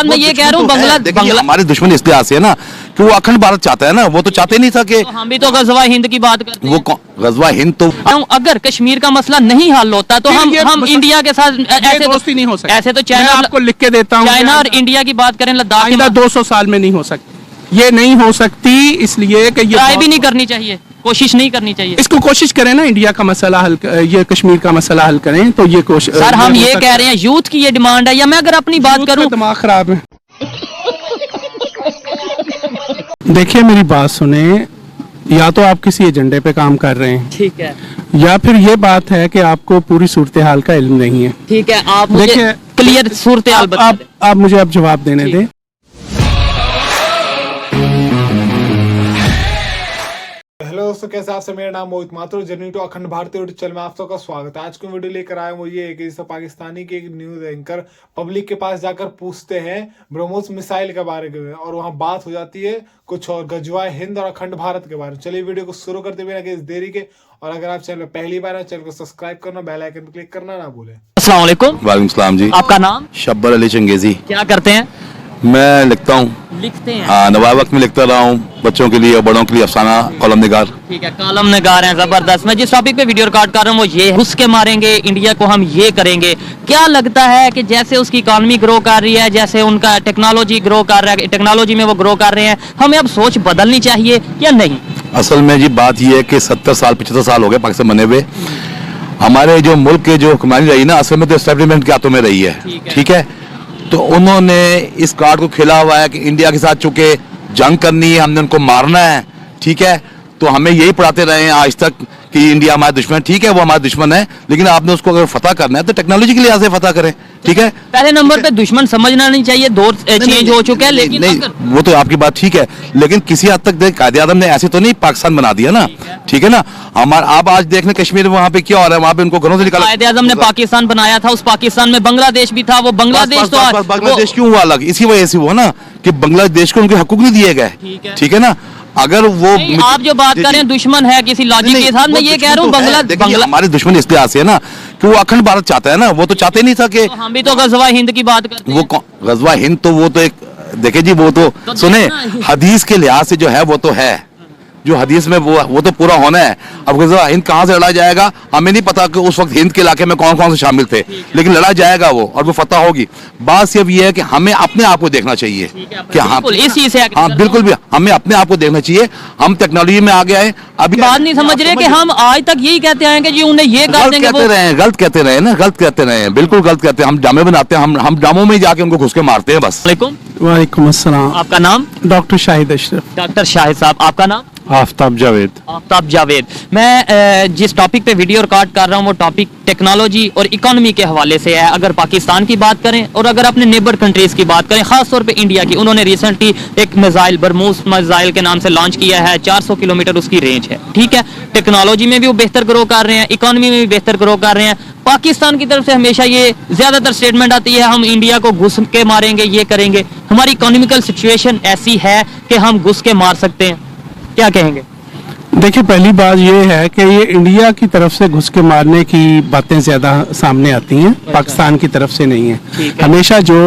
साथ मैं ये कह रहा हूँ देखिए हमारे दुश्मन इस लिहाज से है ना कि वो अखंड भारत चाहता है ना, वो तो चाहते नहीं था कि तो हम भी तो गजवा हिंद की बात करते हैं। वो गजवा हिंद तो अगर कश्मीर का मसला नहीं हल होता तो हम इंडिया के साथ ऐसे दोस्ती नहीं हो सकती। ऐसे तो मैं आपको लिख के देता हूँ, चाइना और इंडिया की बात करें, लद्दाख आइंदा 200 साल में नहीं हो सकती, ये नहीं हो सकती, इसलिए कि ये ट्राई भी नहीं करनी चाहिए, कोशिश नहीं करनी चाहिए। इसको कोशिश करें ना, इंडिया का मसला हल, ये कश्मीर का मसला हल करें तो ये कोशिश। सर हम ये कह रहे हैं यूथ की ये डिमांड है, या मैं अगर अपनी बात करूं, दिमाग खराब है। देखिए मेरी बात सुने, या तो आप किसी एजेंडे पे काम कर रहे हैं, ठीक है, या फिर ये बात है कि आपको पूरी सूरत हाल का इल्म नहीं है। ठीक है, आप मुझे देखिए क्लियर सूरत हाल बता दें। आप मुझे अब जवाब देने दें। हेलो दोस्तों, कैसे आप सब? मेरा नाम मोहित माथुर, जर्नी टू अखंड भारतीय यूट्यूब चैनल में आप सबका स्वागत है। आज की वीडियो लेकर आया हूँ ये कि जैसे पाकिस्तानी के एक न्यूज एंकर पब्लिक के पास जाकर पूछते हैं ब्रह्मोस मिसाइल के बारे में, और वहाँ बात हो जाती है कुछ और गजवाए हिंद और अखंड भारत के बारे में। चलिए वीडियो को शुरू करते बिना किसी देरी के, और अगर आप चैनल पहली बार है चैनल को सब्सक्राइब करना, बेल आइकन पर क्लिक करना ना भूलें। अस्सलाम वालेकुम। वालेकुम सलाम जी। आपका नाम? शब्बर अली चंगेजी। क्या करते हैं? मैं लिखता हूँ, लिखते हैं। हाँ, नवाब वक्त में लिखता रहा हूँ, बच्चों के लिए और बड़ों के लिए अफसाना कॉलम निगार। ठीक है, कॉलम निगार हैं, जबरदस्त। मैं जिस टॉपिक पे वीडियो रिकॉर्ड कर रहा हूँ वो ये है, घुस के मारेंगे इंडिया को, हम ये करेंगे। क्या लगता है कि जैसे उसकी इकॉनमी ग्रो कर रही है, जैसे उनका टेक्नोलॉजी ग्रो कर रहा है, टेक्नोलॉजी में वो ग्रो कर रहे हैं, हमें अब सोच बदलनी चाहिए या नहीं? असल में जी बात यह है कि 70 साल 75 साल हो गए पाकिस्तान बने हुए। हमारे जो मुल्क के जो हुक्मरानी रही ना, असल में तो एस्टेब्लिशमेंट के हाथों में रही है। ठीक है, तो उन्होंने इस कार्ड को खेला हुआ है कि इंडिया के साथ चूंकि जंग करनी है, हमने उनको मारना है। ठीक है, तो हमें यही पढ़ाते रहे हैं आज तक कि इंडिया हमारा दुश्मन। ठीक है, वो हमारा दुश्मन है, लेकिन आपने उसको अगर फतह करना है तो टेक्नोलॉजी के लिहाज से फतह करें। ठीक है, पहले नंबर पे दुश्मन समझना नहीं चाहिए, दौर चेंज हो चुका है। लेकिन नहीं, वो तो आपकी बात ठीक है, लेकिन किसी हद तक कायदे आज़म ने ऐसे तो नहीं पाकिस्तान बना दिया ना। ठीक है ना, हमारा आप आज देख लें कश्मीर में वहाँ पे क्या हो रहा है, वहाँ पे उनको घरों से निकाला। कायदे आज़म ने पाकिस्तान बनाया था, उस पाकिस्तान में बांग्लादेश भी था, वो बांग्लादेश तो आज बांग्लादेश क्यों हुआ अलग? इसी वजह से हुआ ना कि बांग्लादेश को उनके हकूक नहीं दिए गए। ठीक है ना, अगर वो आप जो बात कर रहे हैं दुश्मन है किसी लॉजिक के साथ, मैं ये कह रहा हूँ बांग्लादेश हमारे दुश्मन इस लिहाज से है ना कि वो अखंड भारत चाहता है ना, वो तो चाहते नहीं था कि हम भी तो गजवा हिंद की बात करते हैं। वो गजवा हिंद तो वो तो एक देखे जी, वो तो सुने हदीस के लिहाज से जो है वो तो है, जो हदीस में वो तो पूरा होना है। अब गजवा हिंद कहाँ से लड़ा जाएगा हमें नहीं पता कि उस वक्त हिंद के इलाके में कौन कौन से शामिल थे, लेकिन लड़ा जाएगा वो, और वो फतह होगी। बात सिर्फ ये है कि हमें अपने आप को देखना चाहिए कि हाँ बिल्कुल भी हमें अपने आप को देखना चाहिए। हम टेक्नोलॉजी में आगे आए, अभी बात नहीं समझ रहे कि हम आज तक यही कहते आए कि जी उन्हें ये कर देंगे, गलत कहते रहे ना, गलत कहते रहे, बिल्कुल गलत कहते हैं। हम ड्रामे बनाते हैं, हम ड्रामों में जाके उनको घुस के मारते हैं बस। वालेकुम अस्सलाम। आपका नाम? डॉक्टर शाहिद अशरफ। डॉक्टर शाहिद साहब, आपका नाम? आफ्ताब जावेद। आफ्ताब जावेद। मैं जिस टॉपिक पे वीडियो रिकॉर्ड कर रहा हूँ वो टॉपिक टेक्नोलॉजी और इकोनॉमी के हवाले से है। अगर पाकिस्तान की बात करें और अगर अपने नेबर कंट्रीज की बात करें, खास तौर पे इंडिया की, उन्होंने रिसेंटली एक मिसाइल ब्रह्मोस मिसाइल के नाम से लॉन्च किया है, 400 किलोमीटर उसकी रेंज है। ठीक है, टेक्नोलॉजी में भी वो बेहतर ग्रो कर रहे हैं, इकोनॉमी में भी बेहतर ग्रो कर रहे हैं। पाकिस्तान की तरफ से हमेशा ये ज्यादातर स्टेटमेंट आती है हम इंडिया को घुस के मारेंगे, ये करेंगे। हमारी इकोनॉमिकल सिचुएशन ऐसी है कि हम घुस के मार सकते हैं, क्या कहेंगे? देखिए पहली बात ये है कि ये इंडिया की तरफ से घुस के मारने की बातें ज्यादा सामने आती हैं, पाकिस्तान की तरफ से नहीं है। हमेशा जो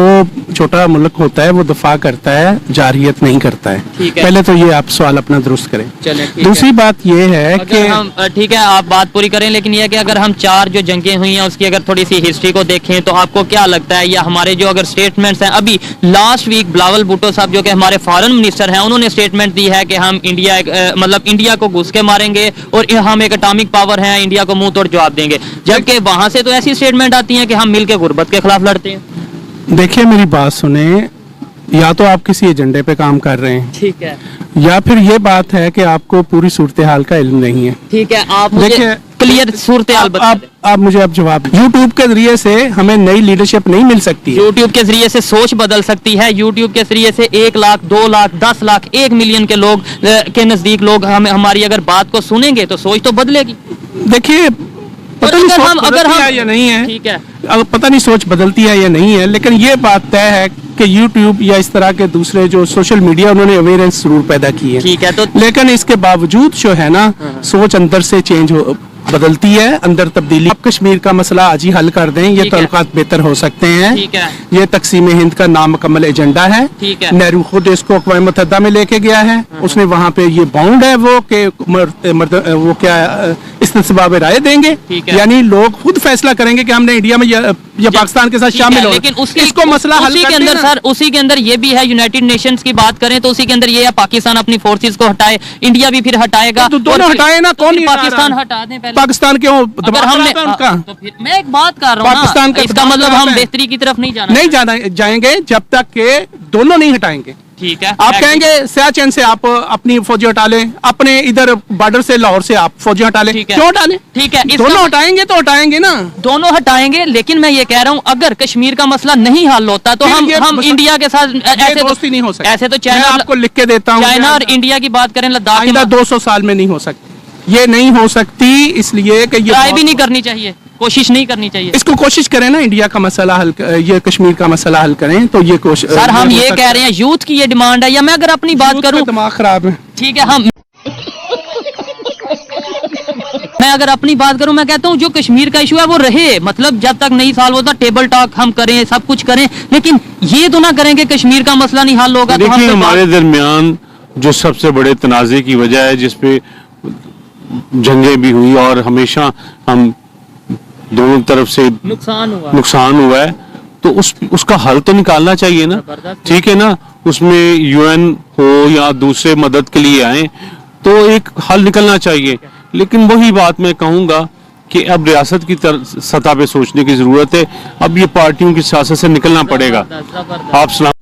छोटा मुल्क होता है वो दफा करता है, जारियत नहीं करता है। पहले तो ये आप सवाल अपना दुरुस्त करें। दूसरी बात ये है कि हम ठीक है आप बात पूरी करें, लेकिन ये कि अगर हम 4 जो जंगें हुई हैं उसकी अगर थोड़ी सी हिस्ट्री को देखें तो आपको क्या लगता है, या हमारे जो अगर स्टेटमेंट्स हैं, अभी लास्ट वीक बिलावल भुट्टो साहब जो कि हमारे फॉरेन मिनिस्टर हैं, उन्होंने स्टेटमेंट दी है कि हम इंडिया मतलब इंडिया को घुस के मारेंगे और हम एक एटॉमिक पावर हैं, इंडिया को मुंह तोड़ जवाब देंगे, जबकि वहां से तो ऐसी स्टेटमेंट आती है कि हम मिलकर गुर्बत के खिलाफ लड़ते हैं। देखिए मेरी बात सुने, या तो आप किसी एजेंडे पे काम कर रहे हैं, ठीक है, या फिर ये बात है कि आपको पूरी सूरत हाल का इल्म नहीं है। ठीक है, आप मुझे क्लियर सूरत हाल आप मुझे अब जवाब। यूट्यूब के जरिए से हमें नई लीडरशिप नहीं मिल सकती। यूट्यूब के जरिए से सोच बदल सकती है। यूट्यूब के जरिए से 1 लाख 2 लाख 10 लाख 1 मिलियन के लोग के नजदीक लोग हमारी अगर बात को सुनेंगे तो सोच तो बदलेगी। देखिए पता नहीं सोच बदलती है या नहीं है, ठीक है, पता नहीं सोच बदलती है या नहीं है, लेकिन ये बात तय है कि YouTube या इस तरह के दूसरे जो सोशल मीडिया उन्होंने अवेयरनेस जरूर पैदा की है। ठीक है, तो लेकिन इसके बावजूद जो है ना सोच अंदर से चेंज बदलती है, अंदर तब्दीली। आप कश्मीर का मसला आज ही हल कर दें, ये ठीक है। ताल्लुकात बेहतर हो सकते हैं। ठीक है। ये तकसीम हिंद का नामुकम्मल एजेंडा है। ठीक है। नेहरू खुद इसको अक़वाम मुत्तहिदा में लेके गया है, उसने वहाँ पे ये बाउंड है वो कि वो क्या इस्तिस्बाब राय देंगे, ठीक है। यानी लोग खुद फैसला करेंगे कि हमने इंडिया में या पाकिस्तान के साथ ठीक शामिल है, हो। लेकिन इसको मसला हल उसी के कर अंदर देना। सर, उसी के अंदर ये भी है, यूनाइटेड नेशंस की बात करें तो उसी के अंदर ये है पाकिस्तान अपनी फोर्सेस को हटाए, इंडिया भी फिर हटाएगा। तो दोनों और फिर- हटाए ना, तो कौन फिर नहीं हटा पाकिस्तान रहा? हटा दें पहले। पाकिस्तान क्यों अगर दबाव हमने बनाता है उनका? तो फिर मैं एक बात कर रहा हूँ पाकिस्तान ना, का इसका दबाव मतलब बनाता हम है। बेहतरी की तरफ नहीं जाना नहीं जाना जाएंगे जब तक के दोनों नहीं हटाएंगे। ठीक है। आप कहेंगे सियाचिन से आप अपनी फौजी हटा लें, अपने इधर बॉर्डर से लाहौर से आप फौजी हटा लें, ठीक है। क्यों हटा लें? ठीक है, इसका- दोनों हटाएंगे तो हटाएंगे ना। दोनों हटाएंगे, लेकिन मैं ये कह रहा हूँ अगर कश्मीर का मसला नहीं हल होता तो फिर हम ये हम मसला- इंडिया के साथ ये ऐसे दोस्ती नहीं हो सकती। ऐसे तो मैं चाइना आपको लिख के देता हूँ, चाइना और इंडिया की बात करें, लद्दाख की आइंदा 200 साल में नहीं हो सकती, ये नहीं हो सकती, इसलिए कि ये ट्राई बहुत- भी नहीं करनी चाहिए, कोशिश नहीं करनी चाहिए। इसको कोशिश करें ना, इंडिया का मसला हल, ये कश्मीर का मसला हल करें तो ये कोशिश। सर हम ये कह रहे हैं यूथ की ये डिमांड है, या मैं अगर अपनी बात करूं, दिमाग खराब है। ठीक है, हम मैं अगर अपनी बात करूं, मैं कहता हूं जो कश्मीर का इशू है वो रहे, मतलब जब तक नहीं सॉल्व होता टेबल टॉक हम करें, सब कुछ करें, लेकिन ये तो ना करें कि कश्मीर का मसला नहीं हल होगा तो हम देखिए तो हमारे दरमियान जो सबसे बड़े तनाज़े की वजह है, जिसपे जंगें भी हुई और हमेशा हम दोनों तरफ से नुकसान हुआ है, तो उसका हल तो निकालना चाहिए ना। ठीक है ना, उसमें यूएन हो या दूसरे मदद के लिए आए तो एक हल निकलना चाहिए। लेकिन वही बात मैं कहूँगा कि अब रियासत की सतह पे सोचने की जरूरत है, अब ये पार्टियों की सियासत से निकलना पड़ेगा। आप सलाम।